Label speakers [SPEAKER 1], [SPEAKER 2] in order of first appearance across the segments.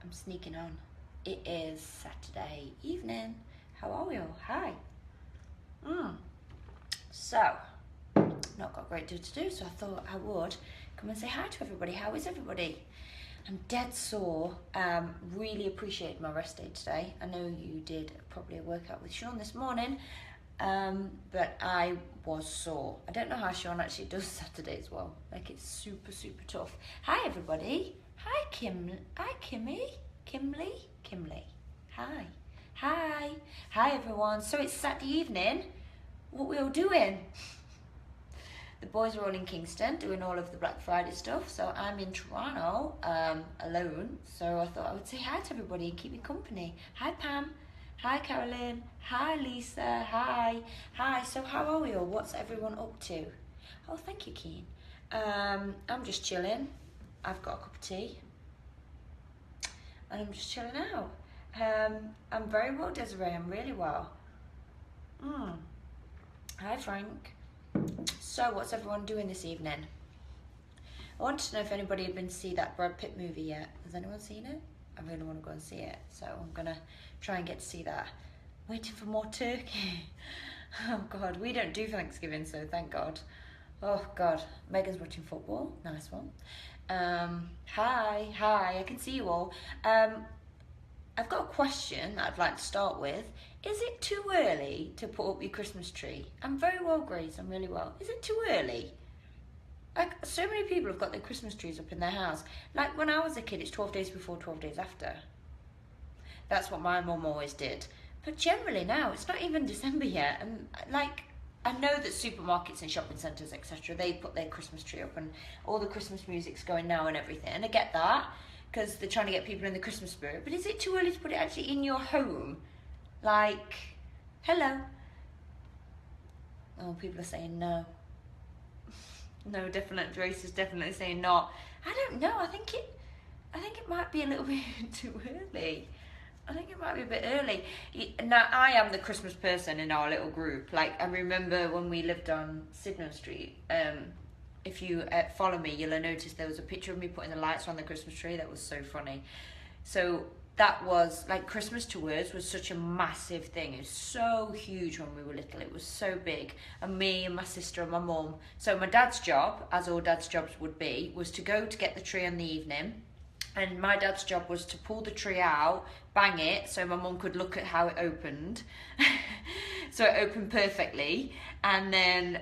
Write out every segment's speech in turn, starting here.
[SPEAKER 1] I'm sneaking on. It is Saturday evening. How are we all? Hi. So, not got a great deal to do, so I thought I would come and say hi to everybody. How is everybody? I'm dead sore. Really appreciate my rest day today. I know you did probably a workout with Sean this morning, but I was sore. I don't know how Sean actually does Saturdays well. Like, it's super, super tough. Hi, everybody. Hi, Kimmy. Kimberly. Hi. Hi, everyone. So it's Saturday evening. What we all doing? The boys are all in Kingston doing all of the Black Friday stuff, so I'm in Toronto alone. So I thought I would say hi to everybody and keep me company. Hi, Pam. Hi, Carolyn. Hi, Lisa. Hi. So how are we all? What's everyone up to? Oh, thank you, Keen. I'm just chilling. I've got a cup of tea. And I'm just chilling out. I'm very well, Desiree. I'm really well. Hi, Frank. So, what's everyone doing this evening? I wanted to know if anybody had been to see that Brad Pitt movie yet. Has anyone seen it? I really want to go and see it, so I'm gonna try and get to see that. Waiting for more turkey. Oh God, we don't do Thanksgiving, so thank God. Oh God, Megan's watching football. Nice one. Hi, I can see you all. I've got a question that I'd like to start with. Is it too early to put up your Christmas tree? I'm very well, Grace. I'm really well. Is it too early? Like, so many people have got their Christmas trees up in their house. Like, when I was a kid, it's 12 days before, 12 days after. That's what my mum always did. But generally now, it's not even December yet. And, like, I know that supermarkets and shopping centres, etc., they put their Christmas tree up and all the Christmas music's going now and everything. And I get that, because they're trying to get people in the Christmas spirit. But is it too early to put it actually in your home? Like, hello. Oh, people are saying no. No, definite. Grace is definitely saying not. I don't know. I think it might be a little bit too early. I think it might be a bit early. Now, I am the Christmas person in our little group. Like, I remember when we lived on Sydenham Street. If you follow me, you'll have noticed there was a picture of me putting the lights on the Christmas tree. That was so funny. So that was, like, Christmas to us was such a massive thing. It was so huge when we were little. It was so big. And me and my sister and my mum. So my dad's job, as all dad's jobs would be, was to go to get the tree in the evening. And my dad's job was to pull the tree out, bang it, so my mum could look at how it opened. So it opened perfectly. And then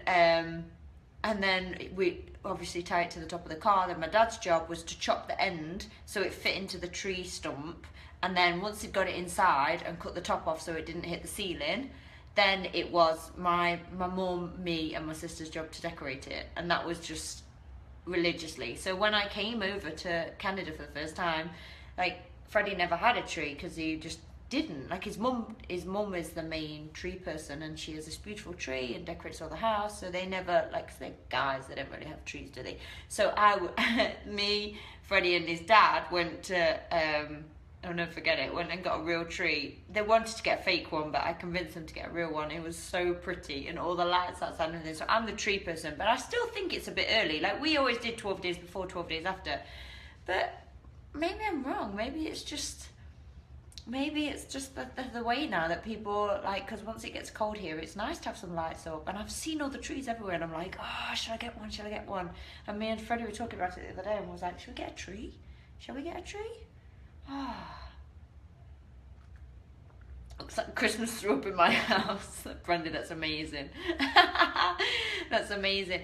[SPEAKER 1] we obviously tie it to the top of the car. Then my dad's job was to chop the end so it fit into the tree stump. And then once he'd got it inside and cut the top off so it didn't hit the ceiling, then it was my mum, me and my sister's job to decorate it. And that was just religiously. So when I came over to Canada for the first time, like, Freddie never had a tree because he just didn't. Like, his mum is the main tree person, and she has this beautiful tree and decorates all the house. So they never, like, they're guys, they don't really have trees, do they? So me, Freddie, and his dad went to I'll never forget it, went and got a real tree. They wanted to get a fake one, but I convinced them to get a real one. It was so pretty, and all the lights outside and everything. So I'm the tree person, but I still think it's a bit early. Like, we always did 12 days before, 12 days after. But maybe I'm wrong. Maybe it's just the way now that people, like, because once it gets cold here, it's nice to have some lights up. And I've seen all the trees everywhere, and I'm like, oh, should I get one? And me and Freddie were talking about it the other day, and was like, should we get a tree? Shall we get a tree? Looks like Christmas threw up in my house. Brenda, that's amazing. That's amazing.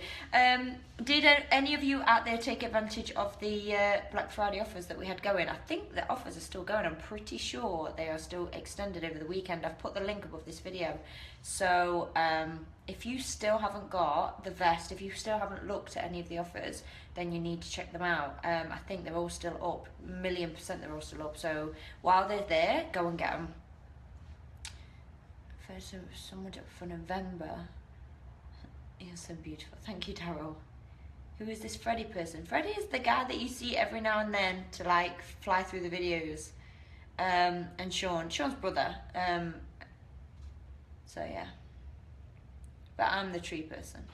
[SPEAKER 1] Did any of you out there take advantage of the Black Friday offers that we had going? I think the offers are still going. I'm pretty sure they are still extended over the weekend. I've put the link above this video. So if you still haven't got the vest, if you still haven't looked at any of the offers, then you need to check them out. I think they're all still up. 1,000,000% they're all still up. So while they're there, go and get them. So someone up for November. You're so beautiful. Thank you, Daryl. Who is this Freddie person? Freddie is the guy that you see every now and then to, like, fly through the videos. And Sean's brother. So yeah. But I'm the tree person.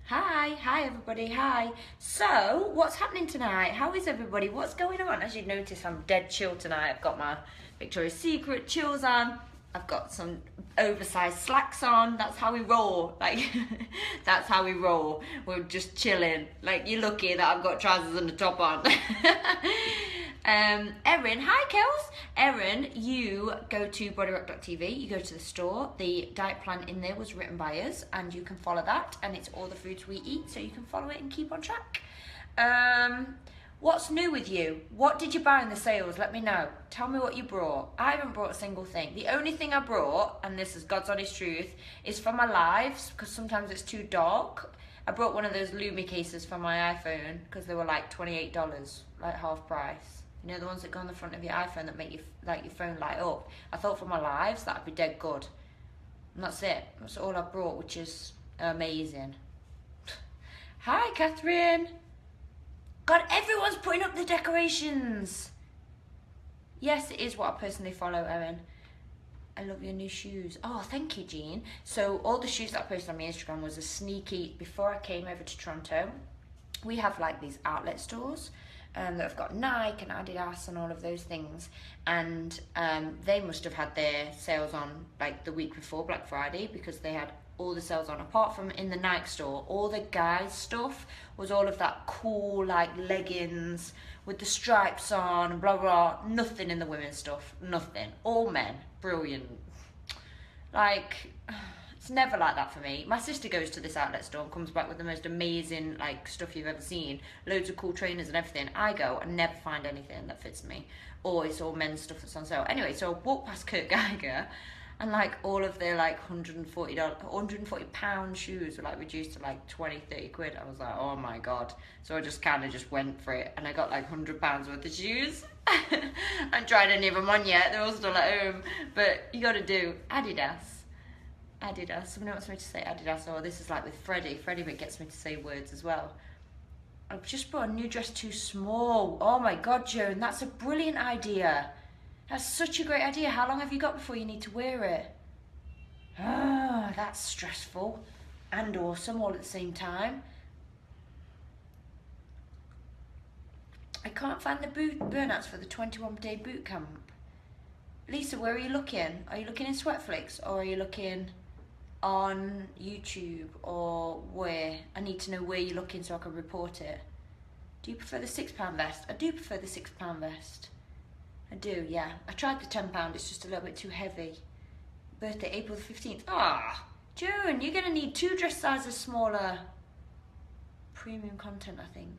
[SPEAKER 1] Hi everybody, hi. So, what's happening tonight? How is everybody? What's going on? As you'd notice, I'm dead chill tonight. I've got my Victoria's Secret chills on. I've got some oversized slacks on. That's how we roll. Like, that's how we roll. We're just chilling. Like, you're lucky that I've got trousers and a top on. Erin, hi Kels. Erin, you go to bodyrock.tv, you go to the store. The diet plan in there was written by us, and you can follow that, and it's all the foods we eat, so you can follow it and keep on track. What's new with you? What did you buy in the sales? Let me know. Tell me what you brought. I haven't brought a single thing. The only thing I brought, and this is God's honest truth, is for my lives, because sometimes it's too dark. I brought one of those Lumi cases for my iPhone, because they were like $28, like half price. You know, the ones that go on the front of your iPhone that make you, like, your phone light up. I thought for my lives, that'd be dead good. And that's it. That's all I brought, which is amazing. Hi, Catherine. God, everyone's putting up the decorations. Yes, it is what I personally follow, Erin. I love your new shoes. Oh, thank you, Jean. So all the shoes that I posted on my Instagram was a sneaky, before I came over to Toronto, we have like these outlet stores that have got Nike and Adidas and all of those things. And they must have had their sales on like the week before Black Friday, because they had all the sales on. Apart from in the Nike store, all the guys stuff was all of that cool like leggings with the stripes on and blah blah. Nothing in the women's stuff. Nothing. All men. Brilliant. Like, it's never like that for me. My sister goes to this outlet store and comes back with the most amazing like stuff you've ever seen. Loads of cool trainers and everything. I go and never find anything that fits me. Or it's all men's stuff that's on sale. Anyway, so I walked past Kurt Geiger, and like all of their like £140 shoes were like reduced to like 20-30 quid. I was like, oh my God. So I just kind of just went for it, and I got like £100 worth of shoes. I haven't tried any of them on yet. They're all still at home. But you got to do Adidas. Someone wants me to say Adidas. Or this is like with Freddie. Freddie gets me to say words as well. I've just bought a new dress too small. Oh my God, Joan, that's a brilliant idea. That's such a great idea. How long have you got before you need to wear it? Ah, that's stressful and awesome all at the same time. I can't find the burnouts for the 21-day boot camp. Lisa, where are you looking? Are you looking in Sweatflix, or are you looking on YouTube, or where? I need to know where you're looking so I can report it. Do you prefer the £6 vest? I do prefer the £6 vest. I do, yeah. I tried the £10, it's just a little bit too heavy. Birthday, April the 15th. Ah, June, you're gonna need 2 dress sizes smaller. Premium content, I think,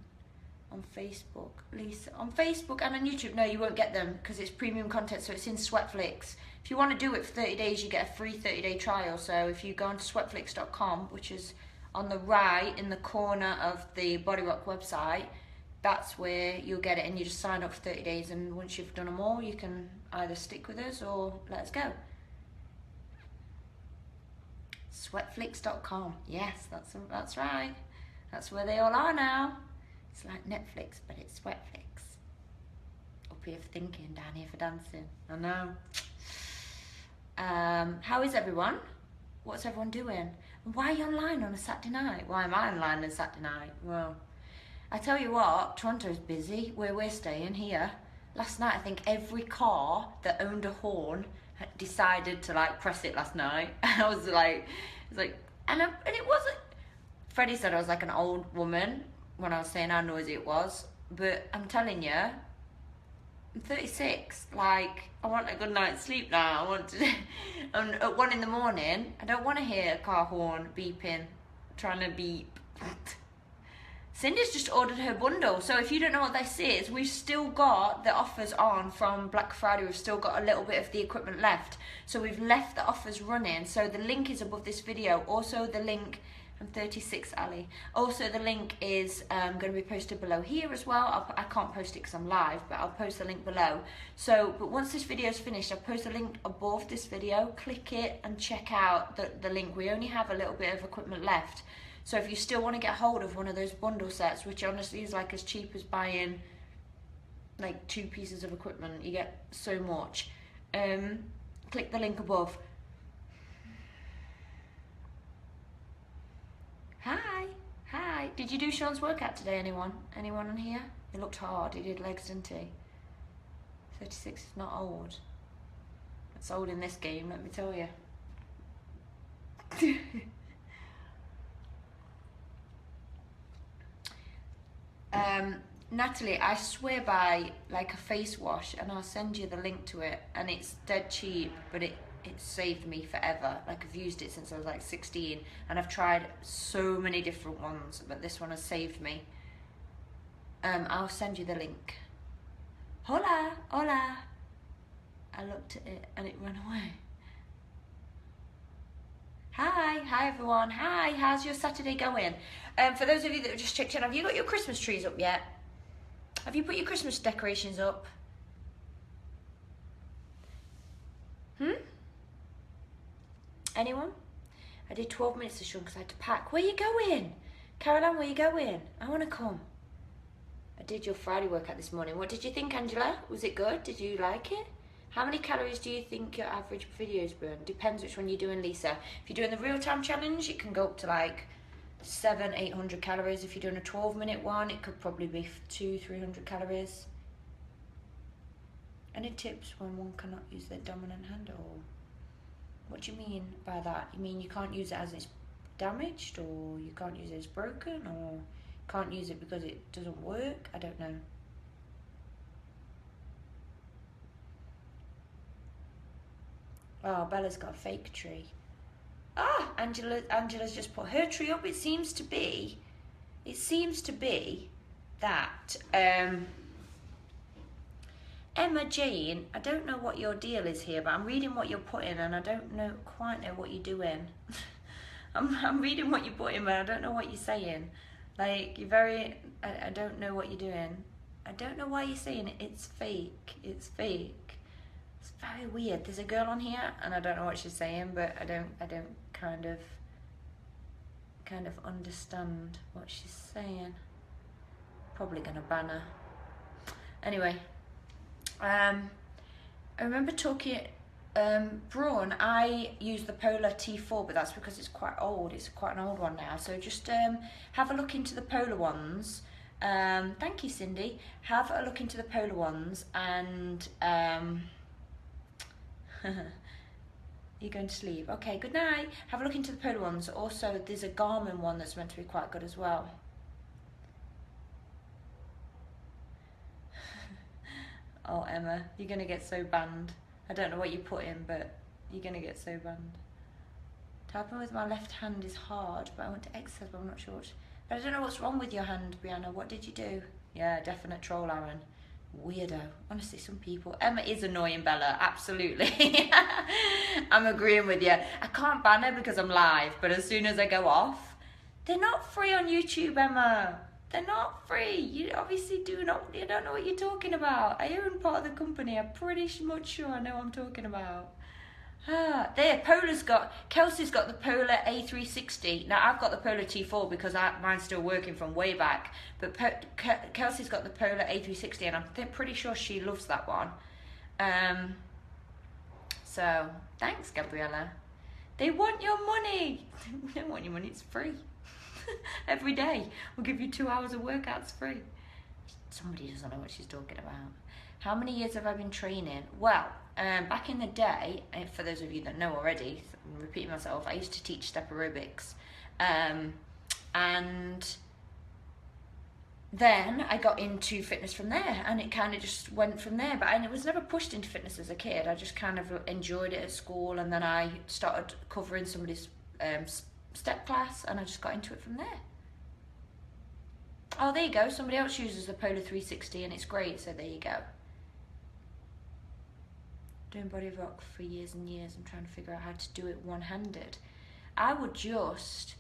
[SPEAKER 1] on Facebook. Lisa, on Facebook and on YouTube. No, you won't get them because it's premium content, so it's in Sweatflix. If you want to do it for 30 days, you get a free 30-day trial. So if you go onto sweatflix.com, which is on the right in the corner of the Body Rock website, that's where you'll get it, and you just sign up for 30 days, and once you've done them all, you can either stick with us or let us go. Sweatflix.com. Yes, that's right. That's where they all are now. It's like Netflix, but it's Sweatflix. Up here for thinking, down here for dancing. I know. How is everyone? What's everyone doing? And why are you online on a Saturday night? Why am I online on a Saturday night? Well, I tell you what, Toronto's busy where we're staying here. Last night, I think every car that owned a horn had decided to like press it last night. I was like, and it wasn't. Freddie said I was like an old woman when I was saying how noisy it was, but I'm telling you, I'm 36. Like, I want a good night's sleep now. I want to. At 1 in the morning, I don't want to hear a car horn beeping, trying to beep. Cindy's just ordered her bundle, so if you don't know what this is, we've still got the offers on from Black Friday. We've still got a little bit of the equipment left, so we've left the offers running. So the link is above this video. Also the link, I'm 36, Ali. Also the link is going to be posted below here as well. I can't post it because I'm live, but I'll post the link below. So, but once this video is finished, I'll post a link above this video. Click it and check out the link. We only have a little bit of equipment left. So if you still want to get hold of one of those bundle sets, which honestly is like as cheap as buying like 2 pieces of equipment, you get so much. Click the link above. Hi. Did you do Sean's workout today, anyone? Anyone on here? It looked hard. He did legs, didn't he? 36 is not old. It's old in this game, let me tell you. Natalie, I swear by like a face wash, and I'll send you the link to it, and it's dead cheap, but it saved me forever. Like, I've used it since I was like 16, and I've tried so many different ones, but this one has saved me. I'll send you the link. Hola, hola. I looked at it and it ran away. Hi everyone. Hi, how's your Saturday going? For those of you that have just checked in, have you got your Christmas trees up yet? Have you put your Christmas decorations up? Anyone? I did 12 minutes of Sean because I had to pack. Where you going? Caroline, where you going? I want to come. I did your Friday workout this morning. What did you think, Angela? Was it good? Did you like it? How many calories do you think your average videos burn? Depends which one you're doing, Lisa. If you're doing the real-time challenge, it can go up to like 700-800 calories. If you're doing a 12-minute one, it could probably be 200-300 calories. Any tips when one cannot use their dominant hand? Or what do you mean by that? You mean you can't use it as it's damaged, or you can't use it as broken, or can't use it because it doesn't work? I don't know. Oh, Bella's got a fake tree. Ah, Angela's just put her tree up. It seems to be that Emma Jane, I don't know what your deal is here, but I'm reading what you're putting and I don't quite know what you're doing. I'm reading what you're putting, but I don't know what you're saying. Like, you're very, I don't know what you're doing. I don't know why you're saying it. It's fake. It's fake. It's very weird. There's a girl on here and I don't know what she's saying, but I don't kind of understand what she's saying. Probably gonna ban her. Anyway, I remember talking, Braun, I use the Polar T4, but that's because it's quite old. It's quite an old one now. So just have a look into the Polar ones. Thank you, Cindy. Have a look into the Polar ones and you're going to sleep. Okay, good night. Have a look into the Polar ones. Also, there's a Garmin one that's meant to be quite good as well. Oh, Emma, you're going to get so banned. I don't know what you put in, but you're going to get so banned. Typing with my left hand is hard, but I want to exercise, but I'm not sure what. But I don't know what's wrong with your hand, Brianna. What did you do? Yeah, definite troll, Aaron. Weirdo. Honestly, some people. Emma is annoying, Bella. Absolutely. I'm agreeing with you. I can't ban her because I'm live, but as soon as I go off, they're not free on YouTube, Emma. They're not free. You obviously you don't know what you're talking about. I own part of the company. I'm pretty much sure I know what I'm talking about. There, Kelsey's got the Polar A360. Now, I've got the Polar T4 because mine's still working from way back. But Kelsey's got the Polar A360 and I'm pretty sure she loves that one. So, thanks, Gabriella. They want your money. They don't want your money, it's free. Every day, we'll give you 2 hours of workouts free. Somebody doesn't know what she's talking about. How many years have I been training? Well, back in the day, for those of you that know already, I'm repeating myself, I used to teach step aerobics. And then I got into fitness from there, and it kind of just went from there. But I was never pushed into fitness as a kid. I just kind of enjoyed it at school, and then I started covering somebody's step class, and I just got into it from there. Oh, there you go. Somebody else uses the Polar 360 and it's great, so there you go. Doing body rock for years and years. I'm trying to figure out how to do it one-handed. I would just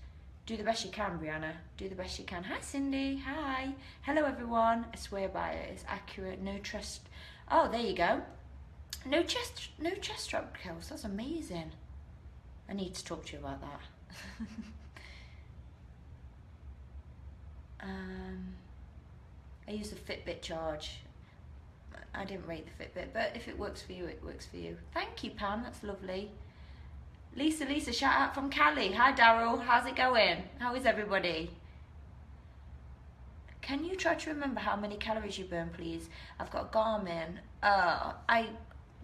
[SPEAKER 1] do the best you can, Brianna. Do the best you can. Hi, Cindy. Hi. Hello, everyone. I swear by it. It's accurate. No chest. Oh, there you go. No chest strap curls. That's amazing. I need to talk to you about that. I use the Fitbit charge. I didn't rate the Fitbit, but if it works for you, it works for you. Thank you, Pam. That's lovely. Lisa, shout out from Cali. Hi, Daryl. How's it going? How is everybody? can you try to remember how many calories you burn, please? I've got Garmin.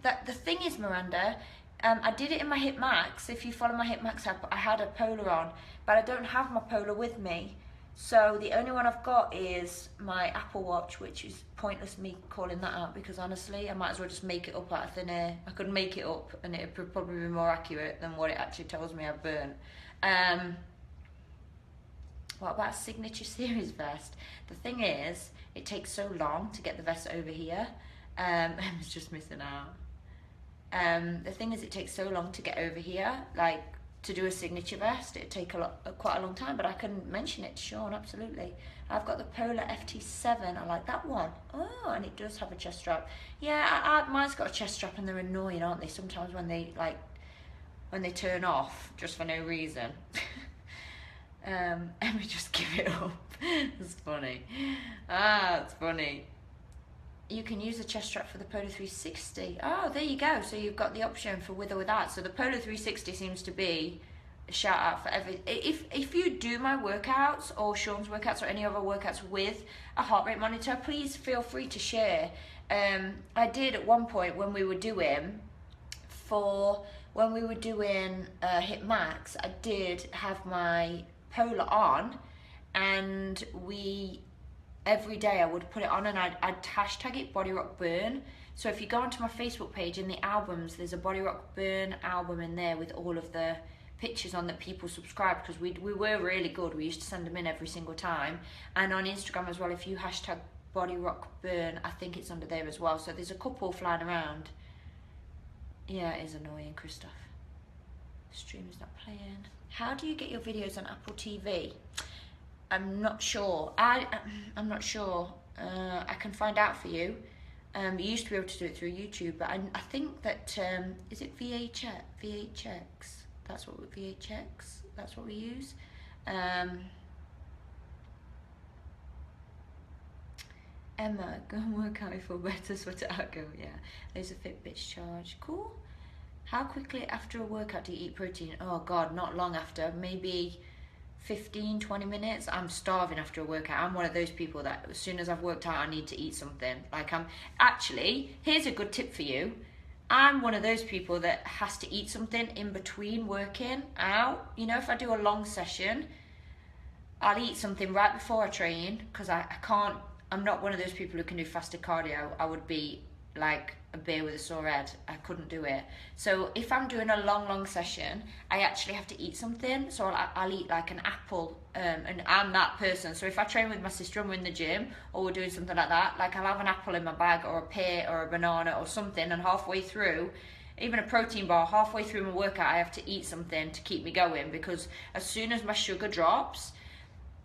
[SPEAKER 1] The thing is, Miranda, I did it in my Hit Max. If you follow my Hit Max app, I had a Polar on, but I don't have my Polar with me. So the only one I've got is my Apple Watch, which is pointless me calling that out because honestly, I might as well just make it up out of thin air. I could make it up and it would probably be more accurate than what it actually tells me I've burnt. What about a Signature Series vest? The thing is, it takes so long to get the vest over here. Emma's just missing out. The thing is, it takes so long to get over here, like to do a signature vest. It'd take quite a long time, but I can mention it to Sean, absolutely. I've got the Polar FT7, I like that one. Oh, and it does have a chest strap. Yeah, mine's got a chest strap and they're annoying, aren't they? Sometimes when they turn off, just for no reason. And we just give it up. It's funny. It's funny. You can use the chest strap for the Polar 360. Oh, there you go. So you've got the option for with or without. So the Polar 360 seems to be a shout out for every. If you do my workouts or Sean's workouts or any other workouts with a heart rate monitor, please feel free to share. I did at one point when we were doing Hit Max, I did have my Polar on, and every day I would put it on and I'd hashtag it Body Rock Burn. So if you go onto my Facebook page, in the albums, there's a Body Rock Burn album in there with all of the pictures on that people subscribed, because we were really good. We used to send them in every single time. And on Instagram as well, if you hashtag Body Rock Burn, I think it's under there as well. So there's a couple flying around. Yeah, it is annoying, Christoph. Stream is not playing. How do you get your videos on Apple TV? I'm not sure. I'm not sure. I can find out for you. You used to be able to do it through YouTube, but I think that is it VHX? That's what we use. Emma, go and work out if you're better. Sweat it out, go. Yeah, there's a Fitbit charge. Cool. How quickly after a workout do you eat protein? Oh God, not long after. Maybe 15-20 minutes. I'm starving after a workout. I'm one of those people that as soon as I've worked out, I need to eat something. Like, here's a good tip for you. I'm one of those people that has to eat something in between working out. You know, if I do a long session, I'll eat something right before I train, because I'm not one of those people who can do fasted cardio. I would be like a bear with a sore head. I couldn't do it. So if I'm doing a long session, I actually have to eat something. So I'll eat like an apple, and I'm that person. So if I train with my sister and we're in the gym or we're doing something like that, like I'll have an apple in my bag or a pear or a banana or something, and halfway through, even a protein bar, halfway through my workout, I have to eat something to keep me going, because as soon as my sugar drops,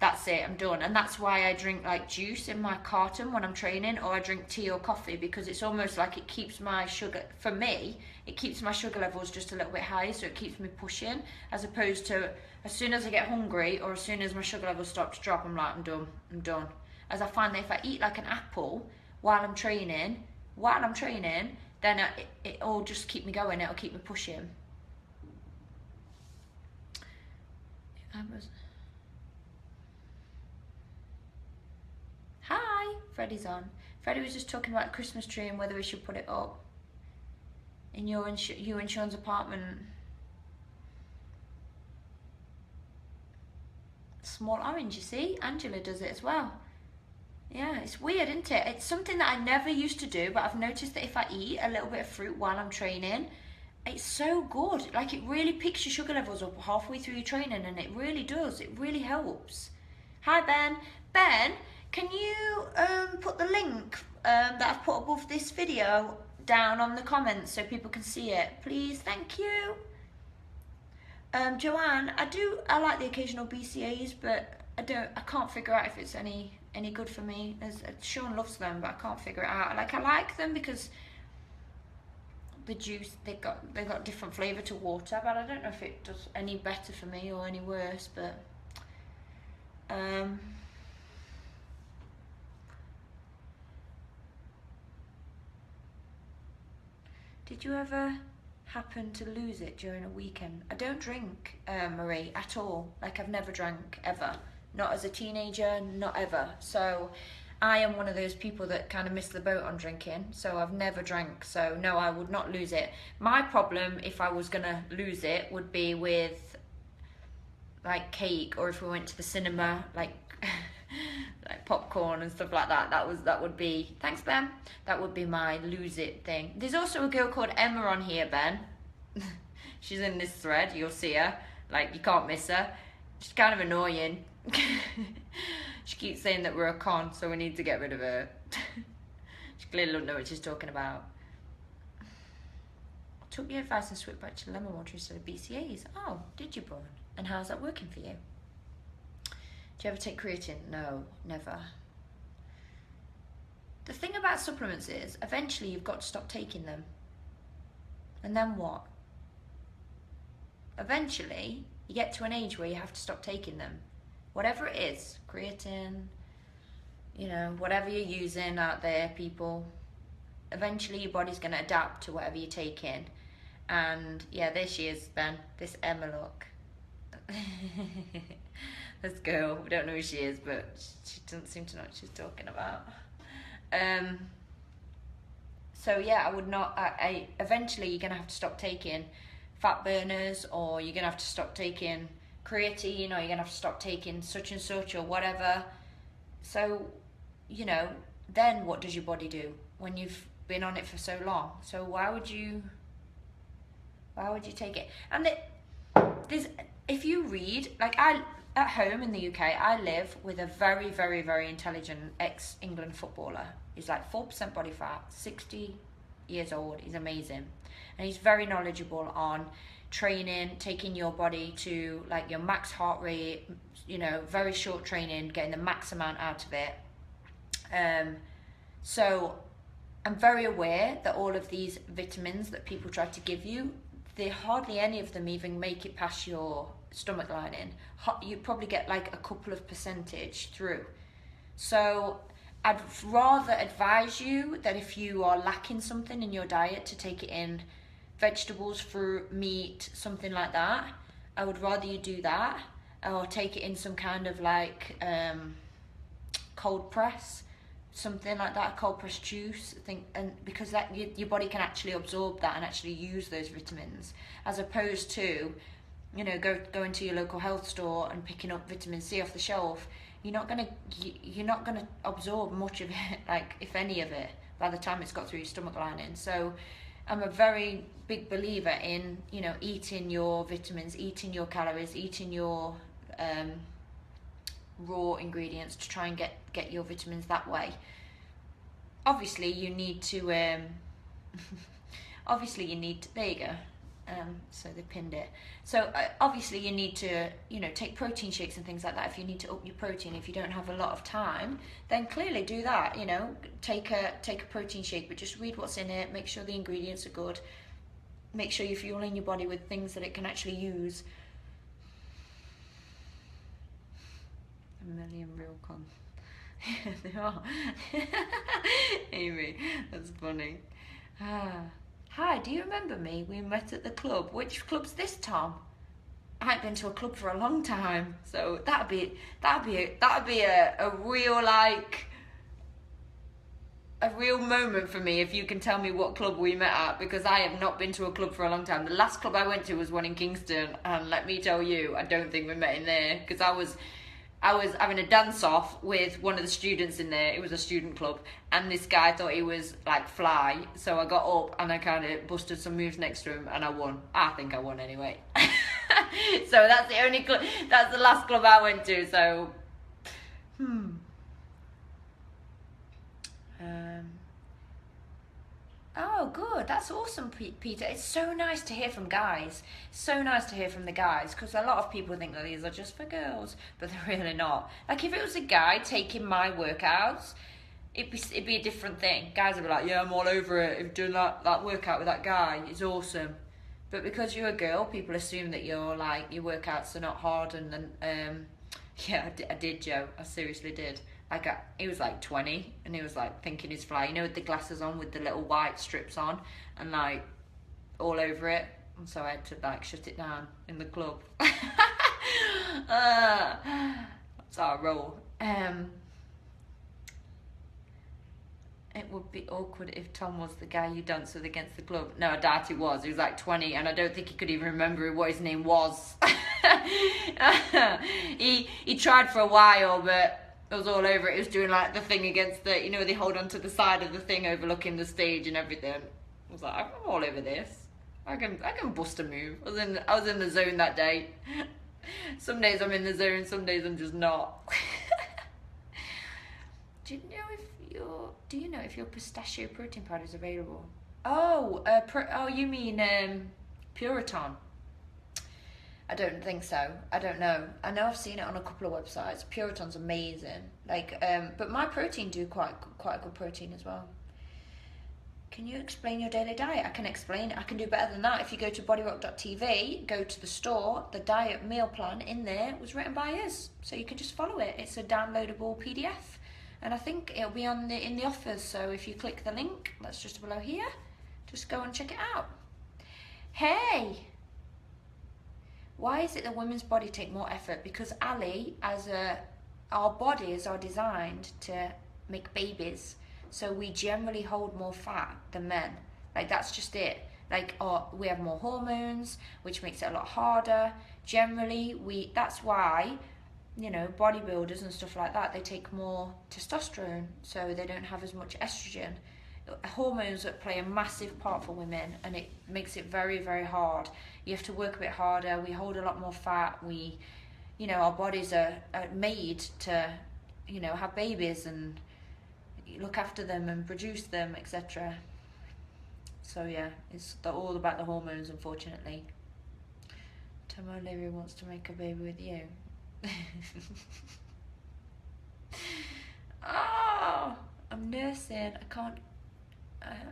[SPEAKER 1] that's it, I'm done. And that's why I drink like juice in my carton when I'm training, or I drink tea or coffee, because it's almost like it keeps my sugar, for me, it keeps my sugar levels just a little bit high, so it keeps me pushing, as opposed to as soon as I get hungry or as soon as my sugar levels start to drop, I'm like, I'm done. As I find that if I eat like an apple while I'm training, then it'll just keep me going, it'll keep me pushing. Hi, Freddie's on. Freddie was just talking about the Christmas tree and whether we should put it up in you and Sean's apartment. Small orange, you see? Angela does it as well. Yeah, it's weird, isn't it? It's something that I never used to do, but I've noticed that if I eat a little bit of fruit while I'm training, it's so good. Like, it really picks your sugar levels up halfway through your training, and it really does. It really helps. Hi, Ben. Ben, can you put the link that I've put above this video down on the comments so people can see it, please? Thank you. Joanne, I like the occasional BCAAs, but I can't figure out if it's any good for me. Sean loves them, but I can't figure it out. Like, I like them because the juice, they got different flavour to water, but I don't know if it does any better for me or any worse. But did you ever happen to lose it during a weekend? I don't drink, Marie, at all. Like, I've never drank ever. not as a teenager, not ever. So I am one of those people that kind of missed the boat on drinking, so I've never drank, so no, I would not lose it. My problem, if I was gonna lose it, would be with like cake, or if we went to the cinema, like like popcorn and stuff like that. That would be, thanks Ben, that would be my lose it thing. There's also a girl called Emma on here, Ben. She's in this thread, you'll see her, like you can't miss her. She's kind of annoying. She keeps saying that we're a con, so we need to get rid of her. She clearly don't know what she's talking about. I took your advice and switched back to lemon water instead of BCAAs. Oh, did you, Braun? And how's that working for you? Do you ever take creatine? No, never. The thing about supplements is, eventually you've got to stop taking them. And then what? Eventually, you get to an age where you have to stop taking them. Whatever it is, creatine, you know, whatever you're using out there, people, eventually your body's going to adapt to whatever you're taking. And yeah, there she is, Ben, this Emma look. This girl, we don't know who she is, but she doesn't seem to know what she's talking about. So yeah, I would not, eventually you're going to have to stop taking fat burners, or you're going to have to stop taking creatine, or you're going to have to stop taking such and such or whatever. So, you know, then what does your body do when you've been on it for so long? So why would you take it? And there's, if you read, like at home in the UK, I live with a very, very, very intelligent ex-England footballer. He's like 4% body fat, 60 years old. He's amazing. And he's very knowledgeable on training, taking your body to like your max heart rate, you know, very short training, getting the max amount out of it. So I'm very aware that all of these vitamins that people try to give you, hardly any of them even make it past your stomach lining. You probably get like a couple of percentage through. So I'd rather advise you that if you are lacking something in your diet, to take it in vegetables, fruit, meat, something like that. I would rather you do that, or take it in some kind of like cold press, something like that, cold press juice, I think, and because that your body can actually absorb that and actually use those vitamins, as opposed to, you know, going to your local health store and picking up vitamin C off the shelf. You're not gonna absorb much of it, like if any of it, by the time it's got through your stomach lining. So I'm a very big believer in, you know, eating your vitamins, eating your calories, eating your raw ingredients to try and get your vitamins that way. Obviously you need to there you go. So they pinned it. So obviously you need to, you know, take protein shakes and things like that if you need to up your protein. If you don't have a lot of time, then clearly do that, you know, take a protein shake, but just read what's in it, make sure the ingredients are good, make sure you're fueling your body with things that it can actually use. A million real cons. Yeah, they are. Amy, that's funny. Hi, do you remember me? We met at the club. Which club's this, Tom? I ain't been to a club for a long time, so that'd be a real, like, a real moment for me if you can tell me what club we met at, because I have not been to a club for a long time. The last club I went to was one in Kingston, and let me tell you, I don't think we met in there, because I was having a dance-off with one of the students in there. It was a student club, and this guy thought he was, like, fly, so I got up and I kind of busted some moves next to him, and I won. I think I won anyway. So that's the only club, that's the last club I went to, so... Oh, good. That's awesome, Peter. It's so nice to hear from guys. So nice to hear from the guys, because a lot of people think that these are just for girls, but they're really not. Like, if it was a guy taking my workouts, it'd be a different thing. Guys would be like, yeah, I'm all over it. If you're doing that workout with that guy, it's awesome. But because you're a girl, people assume that you're like, your workouts are not hard, and yeah, I did, Joe. I seriously did. He was like 20, and he was like thinking he's fly, you know, with the glasses on with the little white strips on, and like all over it. And so I had to like shut it down in the club. That's It's our role. It would be awkward if Tom was the guy you danced with against the club. No, I doubt he was. He was like 20, and I don't think he could even remember what his name was. He tried for a while, but it was all over. It was doing like the thing against the, you know, they hold onto the side of the thing overlooking the stage and everything. I was like, I'm all over this. I can bust a move. I was in the zone that day. Some days I'm in the zone, some days I'm just not. Do you know if your pistachio protein powder is available? Oh, you mean Puriton? I don't think so. I don't know. I know I've seen it on a couple of websites. Puriton's amazing. Like, but my protein do quite a good protein as well. Can you explain your daily diet? I can explain it. I can do better than that. If you go to bodyrock.tv, go to the store, the diet meal plan in there was written by us. So you can just follow it. It's a downloadable PDF. And I think it'll be in the offers. So if you click the link, that's just below here, just go and check it out. Hey! Why is it that women's body take more effort? Because Ali, our bodies are designed to make babies. So we generally hold more fat than men. Like, that's just it. Like, we have more hormones, which makes it a lot harder. Generally, that's why, you know, bodybuilders and stuff like that, they take more testosterone, so they don't have as much estrogen. Hormones that play a massive part for women, and it makes it very, very hard. You have to work a bit harder. We hold a lot more fat. You know, our bodies are made to, you know, have babies and look after them and produce them, etc. So yeah, it's all about the hormones, unfortunately. Tom O'Leary wants to make a baby with you. Oh, I'm nursing.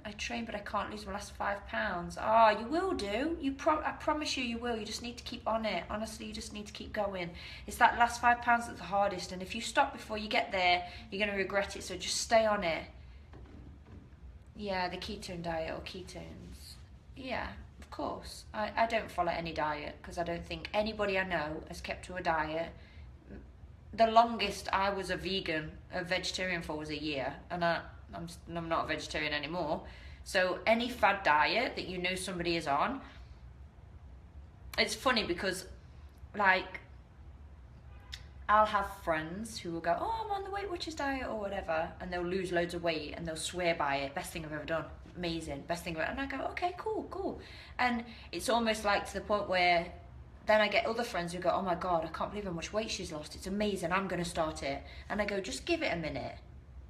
[SPEAKER 1] I train, but I can't lose my last 5 pounds. Oh, you will do. I promise you will. You just need to keep on it. Honestly, you just need to keep going. It's that last 5 pounds that's the hardest, and if you stop before you get there, you're going to regret it, so just stay on it. Yeah, the ketone diet or ketones. Yeah, of course. I don't follow any diet because I don't think anybody I know has kept to a diet. The longest I was a vegetarian for was a year, and I'm not a vegetarian anymore. So any fad diet that you know somebody is on, it's funny because, like, I'll have friends who will go, oh, I'm on the Weight Watchers diet or whatever, and they'll lose loads of weight and they'll swear by it. Best thing I've ever done. Amazing. Best thing ever. And I go, okay, cool. And it's almost like to the point where then I get other friends who go, oh my God, I can't believe how much weight she's lost. It's amazing. I'm going to start it. And I go, just give it a minute.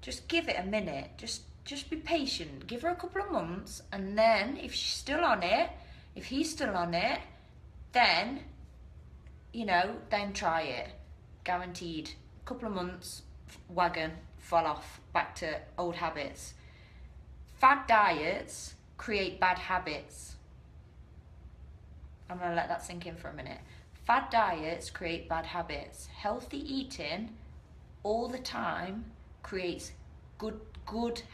[SPEAKER 1] Just give it a minute. Just be patient. Give her a couple of months, and then if she's still on it, if he's still on it, then, you know, then try it. Guaranteed. A couple of months, wagon, fall off, back to old habits. Fad diets create bad habits. I'm going to let that sink in for a minute. Fad diets create bad habits. Healthy eating all the time creates good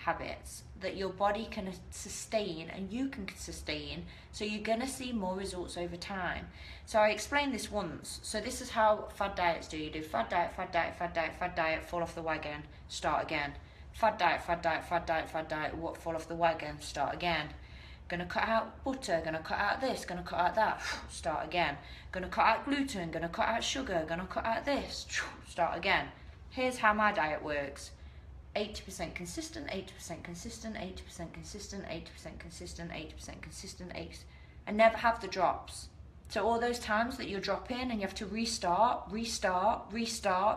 [SPEAKER 1] habits that your body can sustain and you can sustain, so you're going to see more results over time. So I explained this once. So this is how fad diets do. You do fad diet, fall off the wagon, start again. Fad diet, fall off the wagon, start again. Gonna cut out butter, gonna cut out this, gonna cut out that, start again. Gonna cut out gluten, gonna cut out sugar, gonna cut out this, start again. Here's how my diet works. 80% consistent, 80% consistent, 80% consistent, 80% consistent, 80% consistent, 80%. I never have the drops. So all those times that you're dropping and you have to restart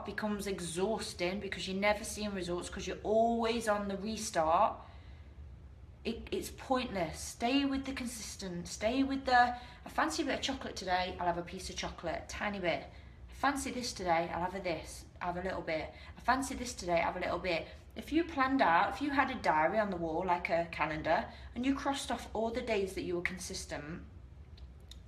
[SPEAKER 1] becomes exhausting because you're never seeing results because you're always on the restart. It's pointless. Stay with the consistent. Stay with I fancy a bit of chocolate today, I'll have a piece of chocolate, tiny bit. I fancy this today, I'll have a little bit. I fancy this today, I'll have a little bit. If you planned out, if you had a diary on the wall, like a calendar, and you crossed off all the days that you were consistent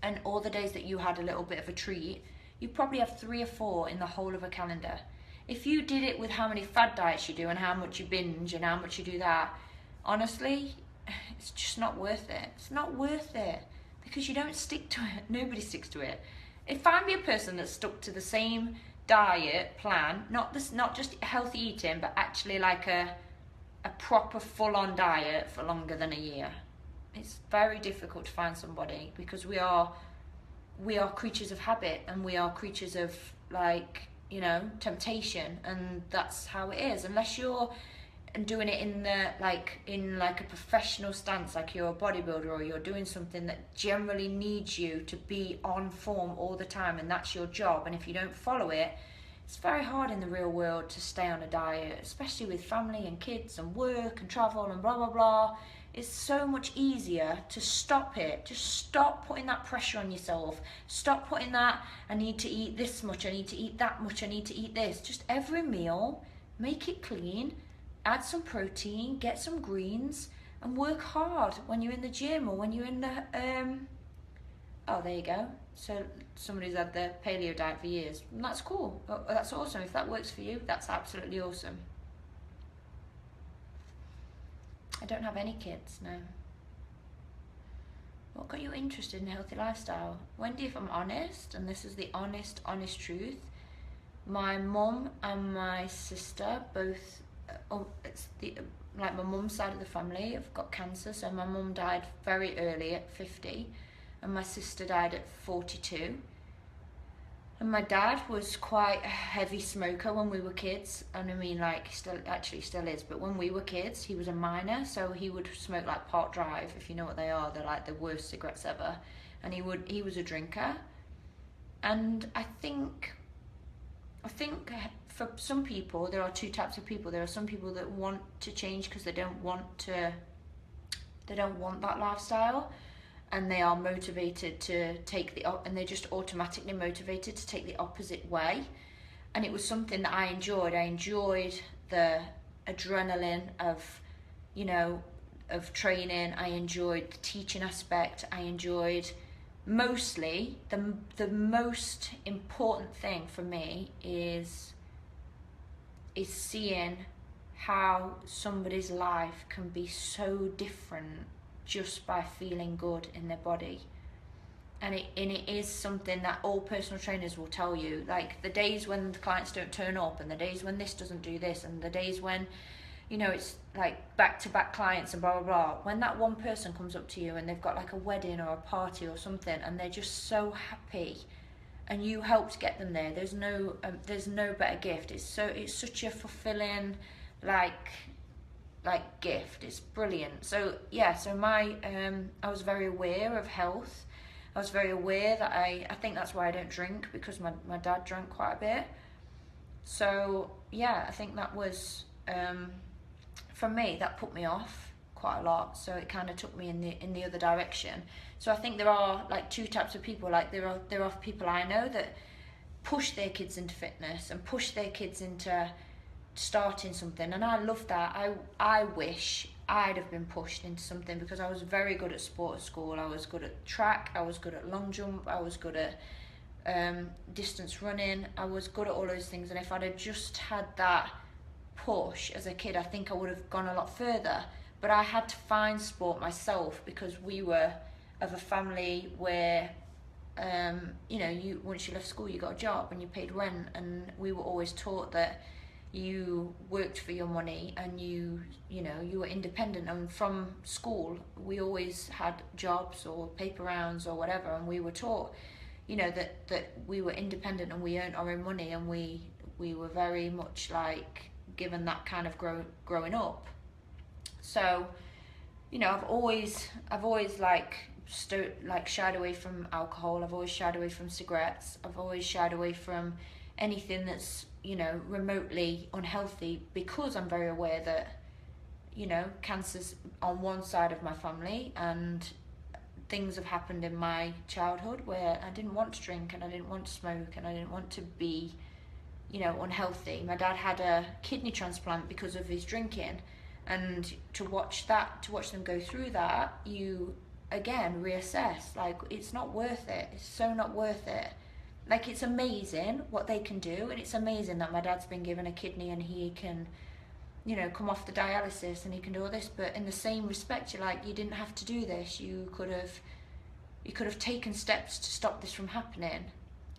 [SPEAKER 1] and all the days that you had a little bit of a treat, you probably have 3 or 4 in the whole of a calendar. If you did it with how many fad diets you do and how much you binge and how much you do that, honestly, it's just not worth it. It's not worth it because you don't stick to it. Nobody sticks to it. If I'm a person that's stuck to the same diet plan, not just healthy eating, but actually like a proper full-on diet for longer than a year. It's very difficult to find somebody, because we are creatures of habit, and we are creatures of, like, you know, temptation, and that's how it is. Unless you're doing it in a professional stance, like you're a bodybuilder, or you're doing something that generally needs you to be on form all the time, and that's your job, and if you don't follow it, it's very hard in the real world to stay on a diet, especially with family and kids and work and travel and blah blah blah. It's so much easier to stop it. Just stop putting that pressure on yourself. Stop putting that, I need to eat this much, I need to eat that much, I need to eat this. Just every meal, make it clean, add some protein, get some greens, and work hard when you're in the gym, or when you're in the oh, there you go. So somebody's had the paleo diet for years. And that's cool. That's awesome. If that works for you, that's absolutely awesome. I don't have any kids, no. What got you interested in a healthy lifestyle? Wendy, if I'm honest, and this is the honest truth, my mum and my sister both, like my mum's side of the family have got cancer. So my mum died very early at 50, and my sister died at 42. And my dad was quite a heavy smoker when we were kids, and I mean, like, still is, but when we were kids, he was a miner, so he would smoke like Park Drive, if you know what they are. They're like the worst cigarettes ever. And he was a drinker. And I think for some people, there are two types of people. There are some people that want to change because they don't want that lifestyle, and they are motivated to and they're just automatically motivated to take the opposite way. And it was something that I enjoyed. I enjoyed the adrenaline of, you know, of training. I enjoyed the teaching aspect. I enjoyed mostly the most important thing for me is seeing how somebody's life can be so different just by feeling good in their body. And it is something that all personal trainers will tell you. Like, the days when the clients don't turn up, and the days when this doesn't do this, and the days when, you know, it's like back-to-back clients and blah blah blah, when that one person comes up to you and they've got like a wedding or a party or something, and they're just so happy, and you helped get them there, there's no better gift. It's such a fulfilling like gift. It's brilliant. So yeah, so my I was very aware of health. I was very aware that I think that's why I don't drink, because my dad drank quite a bit. So yeah, I think that was for me, that put me off quite a lot. So it kind of took me in the other direction. So I think there are like two types of people. Like there are people I know that push their kids into fitness and push their kids into starting something, and I love that. I wish I'd have been pushed into something, because I was very good at sport at school. I was good at track, I was good at long jump, I was good at distance running, I was good at all those things. And if I'd have just had that push as a kid, I think I would have gone a lot further. But I had to find sport myself, because we were of a family where you know, once you left school you got a job and you paid rent, and we were always taught that you worked for your money, and you know, you were independent. And from school we always had jobs or paper rounds or whatever, and we were taught, you know, that we were independent and we earned our own money, and we were very much like given that kind of growing up. So, you know, I've always like shied away from alcohol. I've always shied away from cigarettes. I've always shied away from anything that's, you know, remotely unhealthy, because I'm very aware that, you know, cancer's on one side of my family, and things have happened in my childhood where I didn't want to drink, and I didn't want to smoke, and I didn't want to be, you know, unhealthy. My dad had a kidney transplant because of his drinking, and to watch them go through that, you again reassess, like, it's not worth it. It's so not worth it. Like, it's amazing what they can do, and it's amazing that my dad's been given a kidney and he can, you know, come off the dialysis and he can do all this. But in the same respect, you're like, you didn't have to do this. You could have taken steps to stop this from happening.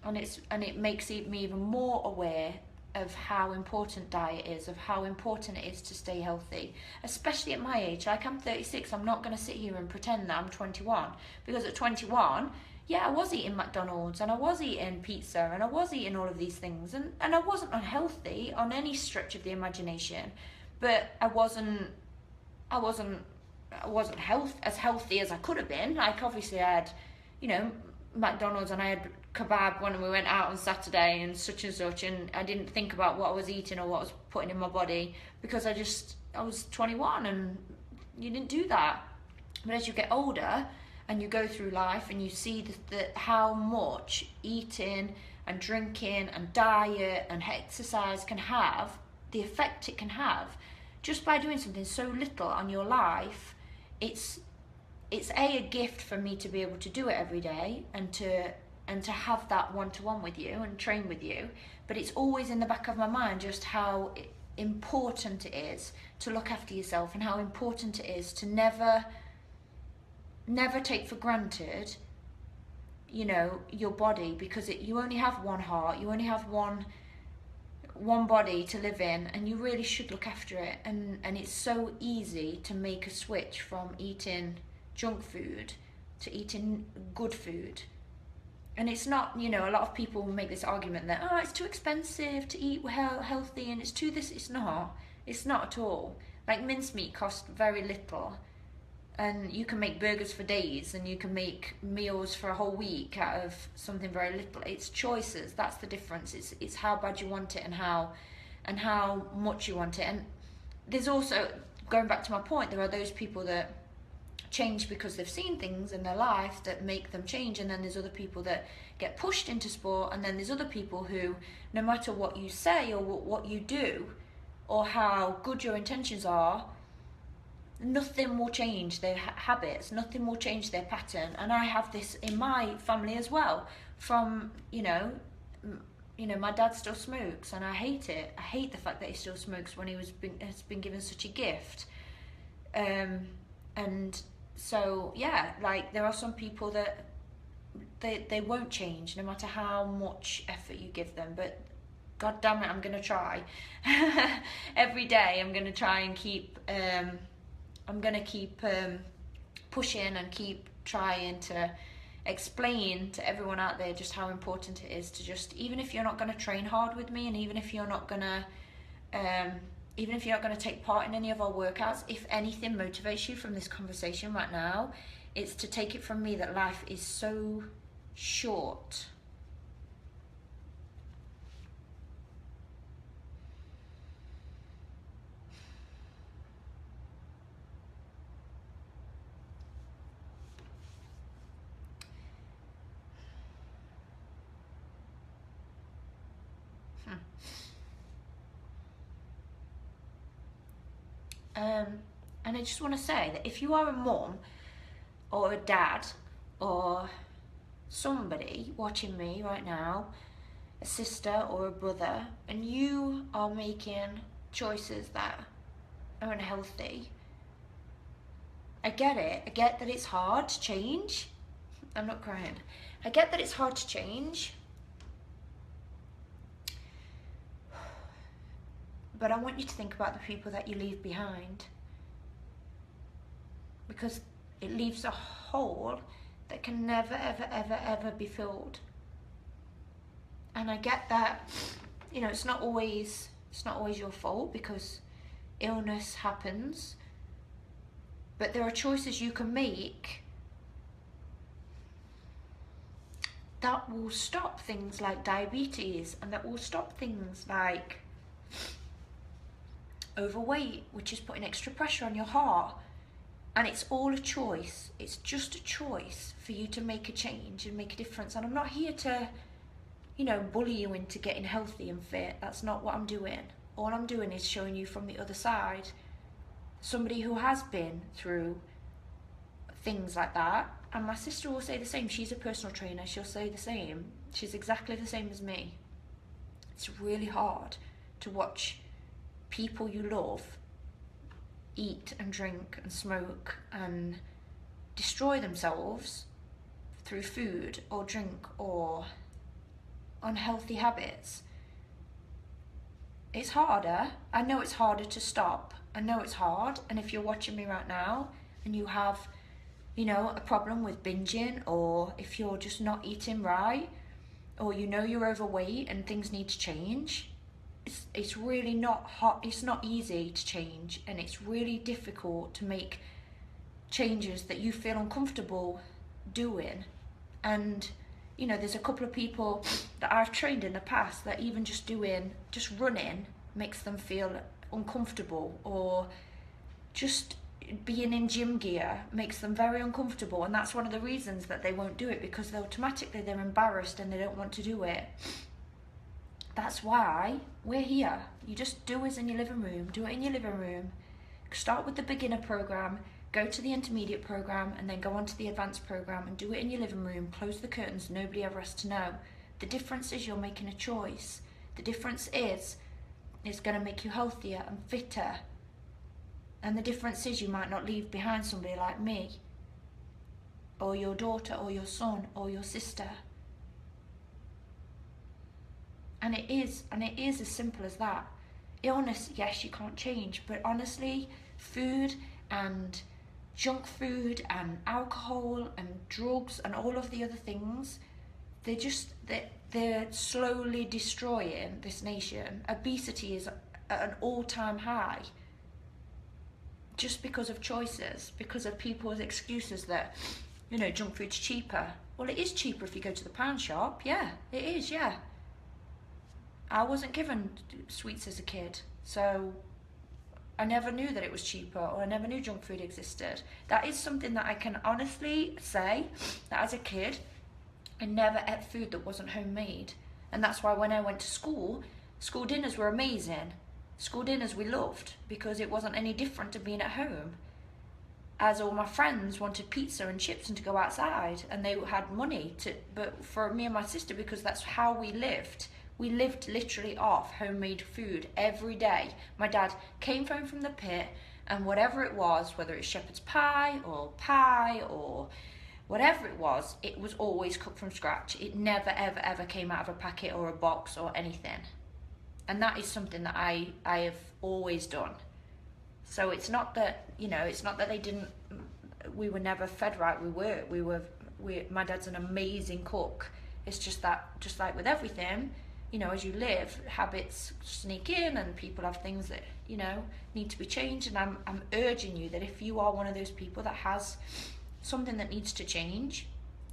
[SPEAKER 1] and it makes me even more aware of how important diet is, of how important it is to stay healthy, especially at my age. Like, I'm 36, I'm not going to sit here and pretend that I'm 21, because at 21, yeah, I was eating McDonald's, and I was eating pizza, and I was eating all of these things, and I wasn't unhealthy on any stretch of the imagination, but I wasn't as healthy as I could have been. Like, obviously I had, you know, McDonald's, and I had kebab when we went out on Saturday and such, and I didn't think about what I was eating or what I was putting in my body, because I was 21, and you didn't do that. But as you get older and you go through life and you see how much eating and drinking and diet and exercise can have, the effect it can have, just by doing something so little on your life, it's a gift for me to be able to do it every day, and to have that one-to-one with you and train with you. But it's always in the back of my mind just how important it is to look after yourself, and how important it is to never take for granted, you know, your body, because you only have one heart, you only have one body to live in, and you really should look after it. And it's so easy to make a switch from eating junk food to eating good food. And it's not, you know, a lot of people make this argument that, oh, it's too expensive to eat healthy, and it's too this. It's not at all. Like, mincemeat costs very little, and you can make burgers for days, and you can make meals for a whole week out of something very little. It's choices. That's the difference. It's how bad you want it, and how much you want it. And there's also, going back to my point, there are those people that change because they've seen things in their life that make them change, and then there's other people that get pushed into sport, and then there's other people who, no matter what you say or what you do or how good your intentions are, nothing will change their habits, nothing will change their pattern. And I have this in my family as well, from, you know, my dad still smokes, and I hate it. I hate the fact that he still smokes when has been given such a gift. And so, yeah, like, there are some people that they won't change no matter how much effort you give them. But god damn it, I'm going to try. Every day I'm going to try and keep pushing, and keep trying to explain to everyone out there just how important it is to just, even if you're not going to train hard with me, and even if you're not going to take part in any of our workouts, if anything motivates you from this conversation right now, it's to take it from me that life is so short. And I just want to say that if you are a mum or a dad or somebody watching me right now, a sister or a brother, and you are making choices that are unhealthy, I get it. I get that it's hard to change. I'm not crying. I get that it's hard to change. But I want you to think about the people that you leave behind, because it leaves a hole that can never, ever, ever, ever be filled. And I get that, you know, it's not always your fault, because illness happens. But there are choices you can make that will stop things like diabetes, and that will stop things like overweight, which is putting extra pressure on your heart. And it's all a choice. It's just a choice for you to make a change and make a difference. And I'm not here to, you know, bully you into getting healthy and fit. That's not what I'm doing. All I'm doing is showing you from the other side, somebody who has been through things like that. And my sister will say the same. She's a personal trainer. She'll say the same. She's exactly the same as me. It's really hard to watch people you love eat and drink and smoke and destroy themselves through food or drink or unhealthy habits, it's harder. I know it's harder to stop. I know it's hard. And if you're watching me right now and you have, you know, a problem with binging, or if you're just not eating right, or you know you're overweight and things need to change, it's really not hot. It's not easy to change, and it's really difficult to make changes that you feel uncomfortable doing. And you know, there's a couple of people that I've trained in the past that even just running makes them feel uncomfortable, or just being in gym gear makes them very uncomfortable, and that's one of the reasons that they won't do it, because they're embarrassed and they don't want to do it. That's why we're here. You just do it in your living room. Do it in your living room. Start with the beginner program, go to the intermediate program, and then go on to the advanced program and do it in your living room. Close the curtains. Nobody ever has to know. The difference is you're making a choice. The difference is it's going to make you healthier and fitter. And the difference is you might not leave behind somebody like me, or your daughter, or your son, or your sister. And it is as simple as that. Illness, yes, you can't change, but honestly, food and junk food and alcohol and drugs and all of the other things, they're slowly destroying this nation. Obesity is at an all-time high, just because of choices, because of people's excuses that, you know, junk food's cheaper. Well, it is cheaper if you go to the pound shop. Yeah, it is, yeah. I wasn't given sweets as a kid, so I never knew that it was cheaper, or I never knew junk food existed. That is something that I can honestly say, that as a kid, I never ate food that wasn't homemade. And that's why when I went to school dinners were amazing. School dinners we loved, because it wasn't any different to being at home. As all my friends wanted pizza and chips and to go outside, and they had money to, but for me and my sister, because that's how we lived. We lived literally off homemade food every day. My dad came home from the pit, and whatever it was, whether it's shepherd's pie or whatever it was always cooked from scratch. It never, ever, ever came out of a packet or a box or anything. And that is something that I have always done. So it's not that, you know, it's not that we were never fed right. My dad's an amazing cook. It's just that, just like with everything, you know, as you live, habits sneak in and people have things that, you know, need to be changed. And I'm urging you that if you are one of those people that has something that needs to change,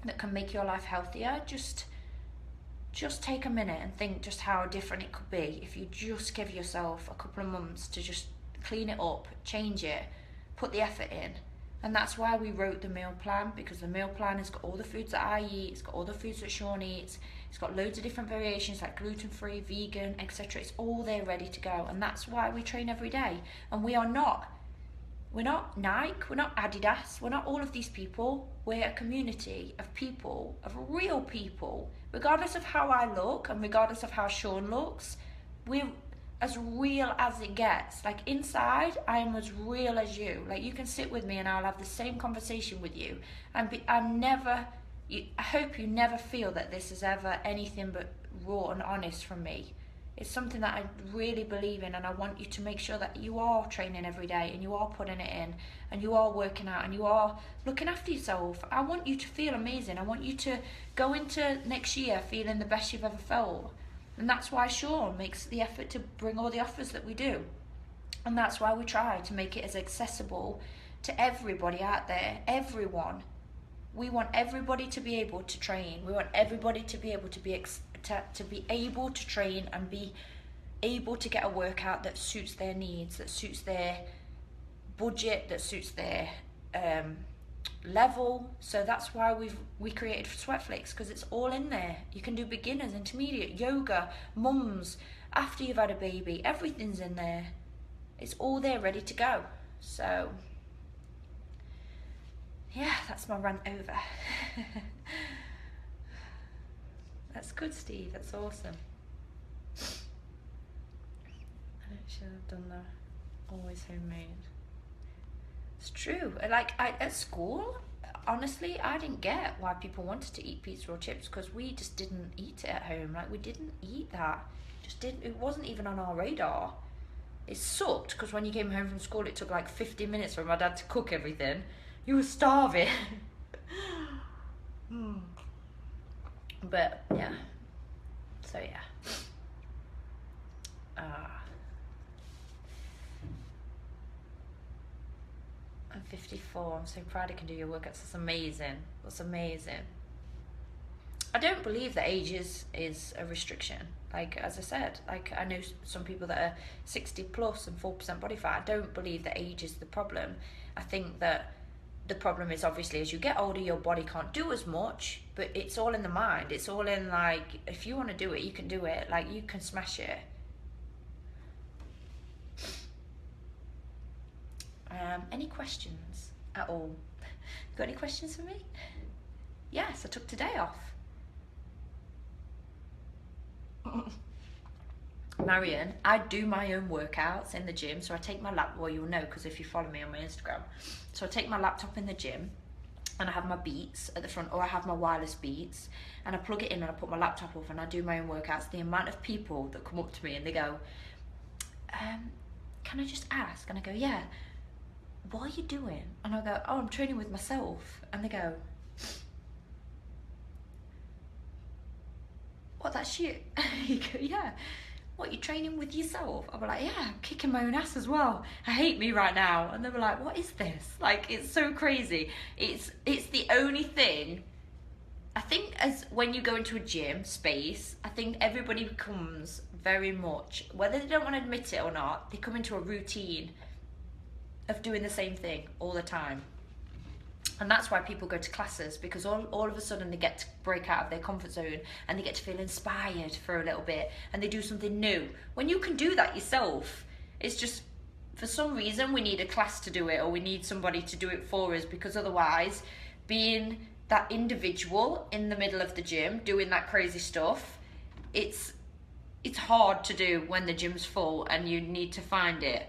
[SPEAKER 1] that can make your life healthier, just take a minute and think just how different it could be if you just give yourself a couple of months to just clean it up, change it, put the effort in. And that's why we wrote the meal plan, because the meal plan has got all the foods that I eat, it's got all the foods that Sean eats, it's got loads of different variations like gluten-free, vegan, etc. It's all there ready to go. And that's why we train every day. And we're not Nike, we're not Adidas, we're not all of these people. We're a community of people, of real people. Regardless of how I look and regardless of how Sean looks, we're as real as it gets. Like inside, I am as real as you. Like you can sit with me and I'll have the same conversation with you. I hope you never feel that this is ever anything but raw and honest from me. It's something that I really believe in, and I want you to make sure that you are training every day and you are putting it in and you are working out and you are looking after yourself. I want you to feel amazing. I want you to go into next year feeling the best you've ever felt. And that's why Sean makes the effort to bring all the offers that we do. And that's why we try to make it as accessible to everybody out there, everyone. We want everybody to be able to train. We want everybody to be able to be able to train and be able to get a workout that suits their needs, that suits their budget, that suits their level. So that's why we created Sweatflix, because it's all in there. You can do beginners, intermediate, yoga, mums, after you've had a baby, everything's in there. It's all there ready to go. So yeah, that's my rant over. That's good, Steve. That's awesome. I should have done the always homemade. It's true. Like at school, honestly, I didn't get why people wanted to eat pizza or chips because we just didn't eat it at home. Like we didn't eat that. Just didn't. It wasn't even on our radar. It sucked because when you came home from school, it took like 15 minutes for my dad to cook everything. You were starving. But yeah. So yeah. I'm 54. I'm so proud I can do your workouts. That's amazing. That's amazing. I don't believe that age is a restriction. Like, as I said, like I know some people that are 60 plus and 4% body fat. I don't believe that age is the problem. I think that the problem is obviously as you get older, your body can't do as much, but it's all in the mind. It's all in like, if you want to do it, you can do it. Like, you can smash it. Any questions at all? Got any questions for me? Yes, I took today off. Marion, I do my own workouts in the gym, so I take my laptop, well, you'll know because if you follow me on my Instagram. So I take my laptop in the gym and I have my Beats at the front, or I have my wireless Beats, and I plug it in and I put my laptop up and I do my own workouts. The amount of people that come up to me and they go, can I just ask? And I go, yeah. What are you doing? And I go, oh, I'm training with myself. And they go, what, that's you? You go, yeah. What, you training with yourself? I'll be like, yeah, I'm kicking my own ass as well. I hate me right now. And they were like, what is this? Like, it's so crazy. It's the only thing. I think as when you go into a gym space, I think everybody becomes very much, whether they don't want to admit it or not, they come into a routine of doing the same thing all the time. And that's why people go to classes, because all of a sudden they get to break out of their comfort zone and they get to feel inspired for a little bit and they do something new. When you can do that yourself, it's just, for some reason we need a class to do it, or we need somebody to do it for us, because otherwise being that individual in the middle of the gym doing that crazy stuff, it's hard to do when the gym's full and you need to find it.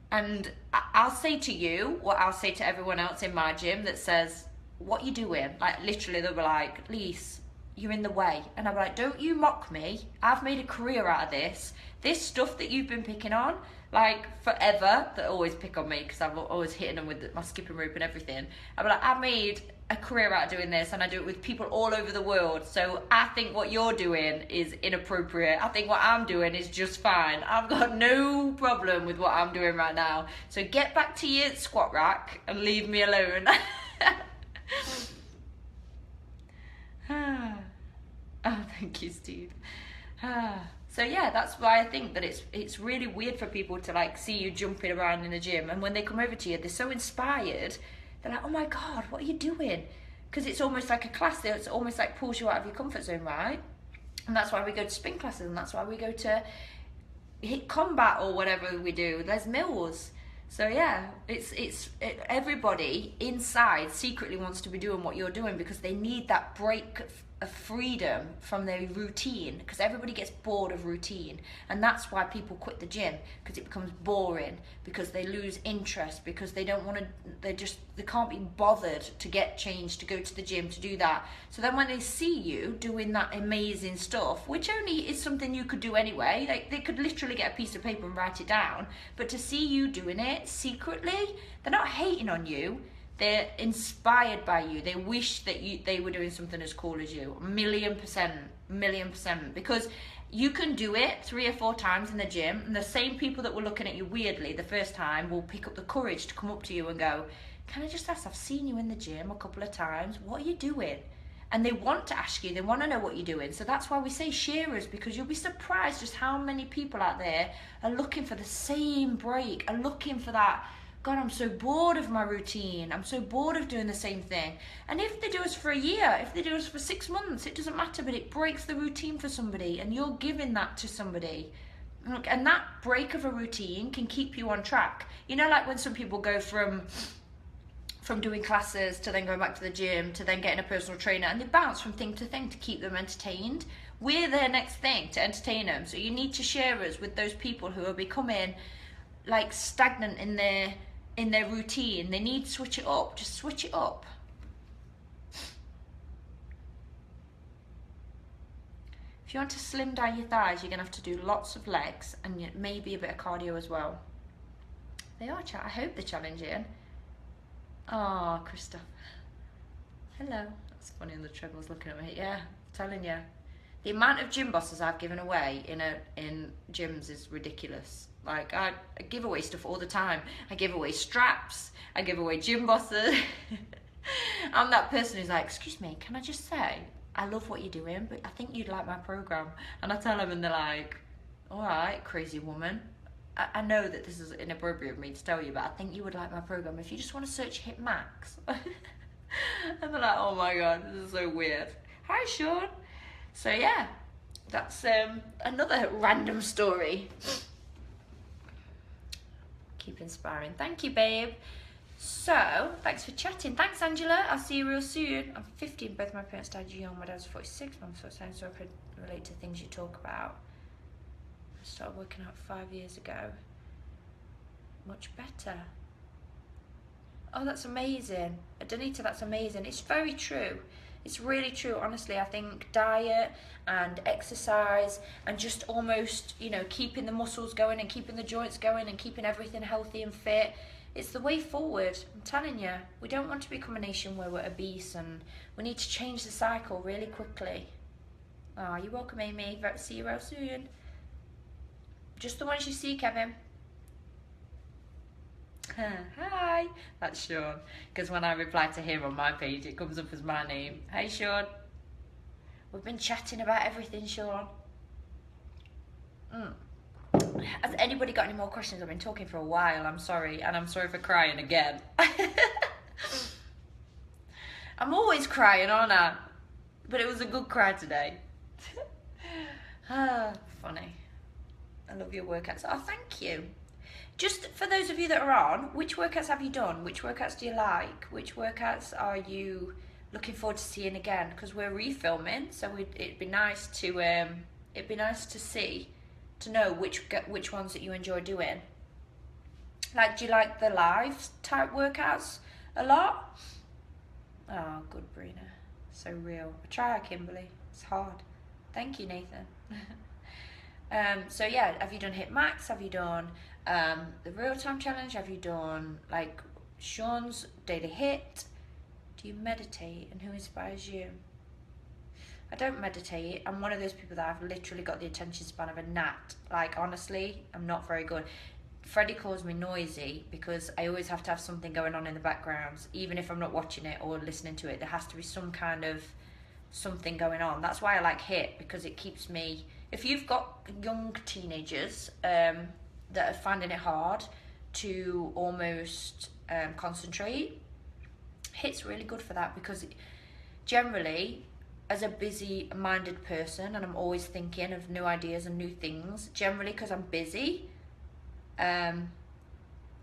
[SPEAKER 1] And I'll say to you what I'll say to everyone else in my gym that says, what you doing? Like, literally, they'll be like, Lise, you're in the way. And I'm like, don't you mock me. I've made a career out of this. This stuff that you've been picking on, like, forever, they always pick on me because I'm always hitting them with my skipping rope and everything. I'm like, I made a career out of doing this, and I do it with people all over the world. So I think what you're doing is inappropriate. I think what I'm doing is just fine. I've got no problem with what I'm doing right now. So get back to your squat rack and leave me alone. Oh, thank you, Steve. So yeah, that's why I think that it's really weird for people to like see you jumping around in the gym, and when they come over to you, they're so inspired. They're like, oh my God, what are you doing? Because it's almost like a class. It's almost like pulls you out of your comfort zone, right? And that's why we go to spin classes, and that's why we go to hit combat or whatever we do. There's mills. So yeah, everybody inside secretly wants to be doing what you're doing because they need that break of freedom from their routine, because everybody gets bored of routine, and that's why people quit the gym, because it becomes boring, because they lose interest, because they don't want to, they can't be bothered to get changed, to go to the gym, to do that. So then when they see you doing that amazing stuff, which only is something you could do anyway, like they could literally get a piece of paper and write it down, but to see you doing it secretly, they're not hating on you. They're inspired by you. They wish that they were doing something as cool as you. Million percent. Because you can do it 3 or 4 times in the gym, and the same people that were looking at you weirdly the first time will pick up the courage to come up to you and go, can I just ask, I've seen you in the gym a couple of times, what are you doing? And they want to ask you, they want to know what you're doing. So that's why we say sharers, because you'll be surprised just how many people out there are looking for the same break, are looking for that, God, I'm so bored of my routine. I'm so bored of doing the same thing. And if they do us for a year, if they do us for 6 months, it doesn't matter, but it breaks the routine for somebody, and you're giving that to somebody. And that break of a routine can keep you on track. You know, like when some people go from doing classes to then going back to the gym to then getting a personal trainer, and they bounce from thing to thing to keep them entertained. We're their next thing to entertain them. So you need to share us with those people who are becoming like stagnant in their in their routine. They need to switch it up. Just switch it up. If you want to slim down your thighs, you're going to have to do lots of legs and maybe a bit of cardio as well. They are, I hope they're challenging. Oh, Christoph. Hello. That's funny on the treadmill's looking at me. Yeah, I'm telling you. The amount of gym bosses I've given away in gyms is ridiculous. Like, I give away stuff all the time. I give away straps. I give away gym bosses. I'm that person who's like, excuse me, can I just say, I love what you're doing, but I think you'd like my program. And I tell them and they're like, all right, crazy woman. I know that this is inappropriate for me to tell you, but I think you would like my program if you just want to search Hit Max. And they're like, oh my God, this is so weird. Hi, Sean. So yeah, that's another random story. Keep inspiring. Thank you, babe. So, thanks for chatting. Thanks, Angela. I'll see you real soon. I'm 50 and both my parents died young. My dad was 46. Mum was 47, so I could relate to things you talk about. I started working out 5 years ago. Much better. Oh, that's amazing. Danita, that's amazing. It's very true. It's really true, honestly. I think diet and exercise and just almost, you know, keeping the muscles going and keeping the joints going and keeping everything healthy and fit, it's the way forward. I'm telling you, we don't want to become a nation where we're obese, and we need to change the cycle really quickly. Oh, you're welcome, Amy. See you real soon. Just the ones you see, Kevin. Hi, that's Sean. Because when I reply to him on my page, it comes up as my name. Hey, Sean. We've been chatting about everything, Sean. Has anybody got any more questions? I've been talking for a while, I'm sorry. And I'm sorry for crying again. I'm always crying, aren't I? But it was a good cry today. Funny. I love your workouts. Oh, thank you. Just for those of you that are on, which workouts have you done? Which workouts do you like? Which workouts are you looking forward to seeing again? Because we're refilming, so it'd be nice to see, to know which ones that you enjoy doing. Like, do you like the live type workouts a lot? Oh, good, Brina. So real. I try, Kimberly. It's hard. Thank you, Nathan. So yeah, have you done Hit Max? Have you done the Real Time Challenge? Have you done like Sean's Daily Hit? Do you meditate, and who inspires you? I don't meditate. I'm one of those people that I've literally got the attention span of a gnat. Like, honestly, I'm not very good. Freddie calls me noisy because I always have to have something going on in the background. Even if I'm not watching it or listening to it, there has to be some kind of something going on. That's why I like Hit, because it keeps me... If you've got young teenagers that are finding it hard to almost concentrate, Hit's really good for that, because generally, as a busy-minded person, and I'm always thinking of new ideas and new things, generally because I'm busy,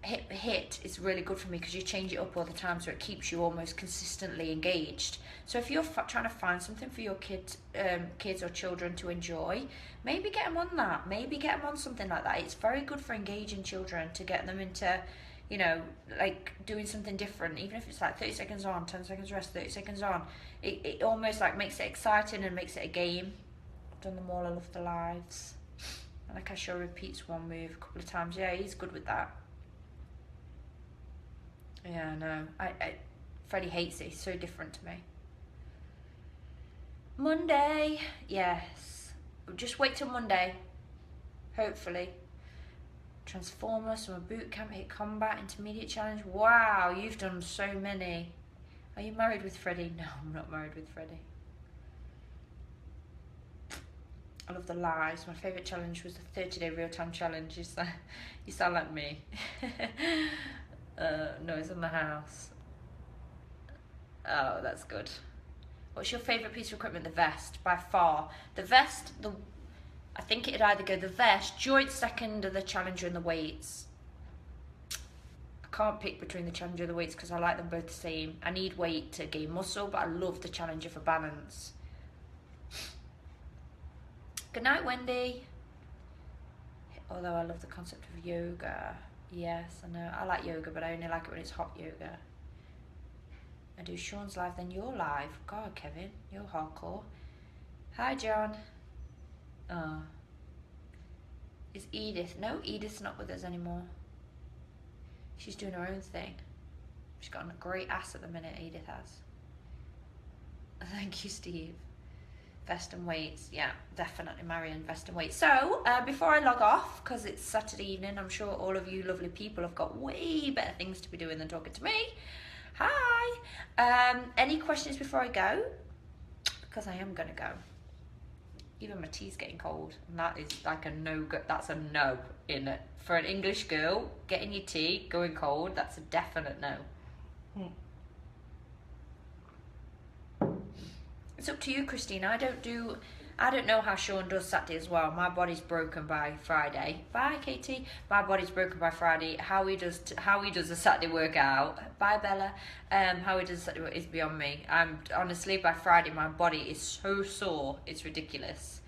[SPEAKER 1] Hit is really good for me because you change it up all the time, so it keeps you almost consistently engaged. So if you're trying to find something for your kids or children to enjoy, maybe get them on that. Maybe get them on something like that. It's very good for engaging children, to get them into, you know, like doing something different, even if it's like 30 seconds on, 10 seconds rest, 30 seconds on. It almost like makes it exciting and makes it a game. I've done them all. I love the lives. I like how Shaw repeats one move a couple of times. Yeah, he's good with that. Yeah, no. Freddie hates it. He's so different to me. Monday. Yes. Just wait till Monday. Hopefully. Transformer, Summer Boot Camp, Hit Combat, Intermediate Challenge. Wow, you've done so many. Are you married with Freddie? No, I'm not married with Freddie. I love the lives. My favourite challenge was the 30-day real-time challenge. You sound like me. Noise in the house. Oh, that's good. What's your favourite piece of equipment? The vest, by far. The vest, I think it'd either go the vest, joint second, or the Challenger and the weights. I can't pick between the Challenger and the weights because I like them both the same. I need weight to gain muscle, but I love the Challenger for balance. Good night, Wendy. Although I love the concept of yoga. Yes, I know. I like yoga, but I only like it when it's hot yoga. I do Sean's live, then you're live. God, Kevin, you're hardcore. Hi, John. Oh. Is Edith? No, Edith's not with us anymore. She's doing her own thing. She's got a great ass at the minute, Edith has. Thank you, Steve. Vest and weights. Yeah, definitely Marion, vest and weights. So, before I log off, because it's Saturday evening, I'm sure all of you lovely people have got way better things to be doing than talking to me. Hi. Any questions before I go? Because I am going to go. Even my tea's getting cold, and that is like a no-go. That's a no in it. For an English girl, getting your tea going cold, that's a definite no. It's up to you, Christina. I don't know how Sean does Saturday as well. My body's broken by Friday. Bye, Katie. My body's broken by Friday. How he does a Saturday workout. Bye, Bella. How he does Saturday work is beyond me. I'm honestly, by Friday my body is so sore. It's ridiculous.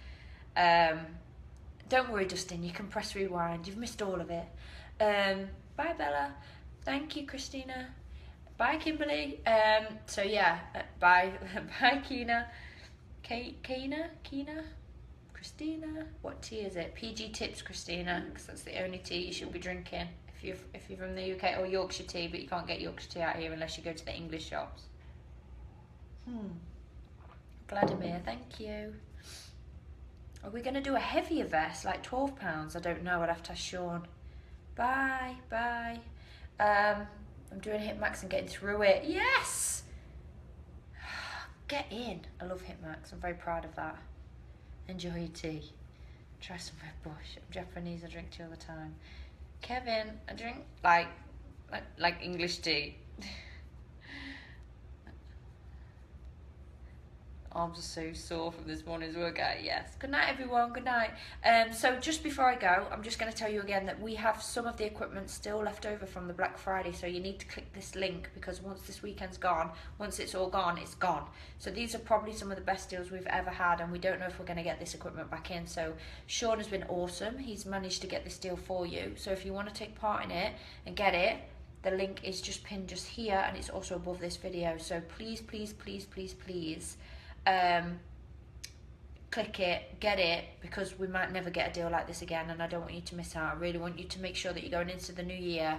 [SPEAKER 1] Don't worry, Dustin. You can press rewind. You've missed all of it. Bye, Bella. Thank you, Christina. Bye, Kimberly. So yeah, bye, bye, Keena. Keena, Christina. What tea is it? PG Tips, Christina, because that's the only tea you should be drinking if you're from the UK, or Yorkshire tea, but you can't get Yorkshire tea out here unless you go to the English shops. Vladimir, thank you. Are we going to do a heavier vest, like £12? I don't know. I'd have to ask Sean. Bye. I'm doing Hit Max and getting through it. Yes! Get in. I love Hit Max. I'm very proud of that. Enjoy your tea. Try some Red Bush. I'm Japanese. I drink tea all the time. Kevin, I drink like English tea. Arms are so sore from this morning's workout. Yes. Good night, everyone. Good night. So just before I go, I'm just going to tell you again that we have some of the equipment still left over from the Black Friday. So you need to click this link, because once this weekend's gone, once it's all gone, it's gone. So these are probably some of the best deals we've ever had, and we don't know if we're going to get this equipment back in. So Sean has been awesome. He's managed to get this deal for you. So if you want to take part in it and get it, the link is just pinned just here, and it's also above this video. So please, please, please, please, please, click it, get it, because we might never get a deal like this again, and I don't want you to miss out. I really want you to make sure that you're going into the new year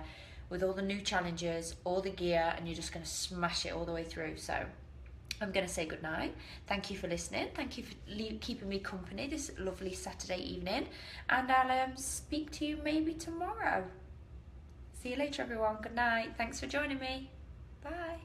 [SPEAKER 1] with all the new challenges, all the gear, and you're just going to smash it all the way through. So I'm going to say goodnight. Thank you for listening. Thank you for keeping me company this lovely Saturday evening, and I'll speak to you maybe tomorrow. See you later, everyone. Good night. Thanks for joining me. Bye.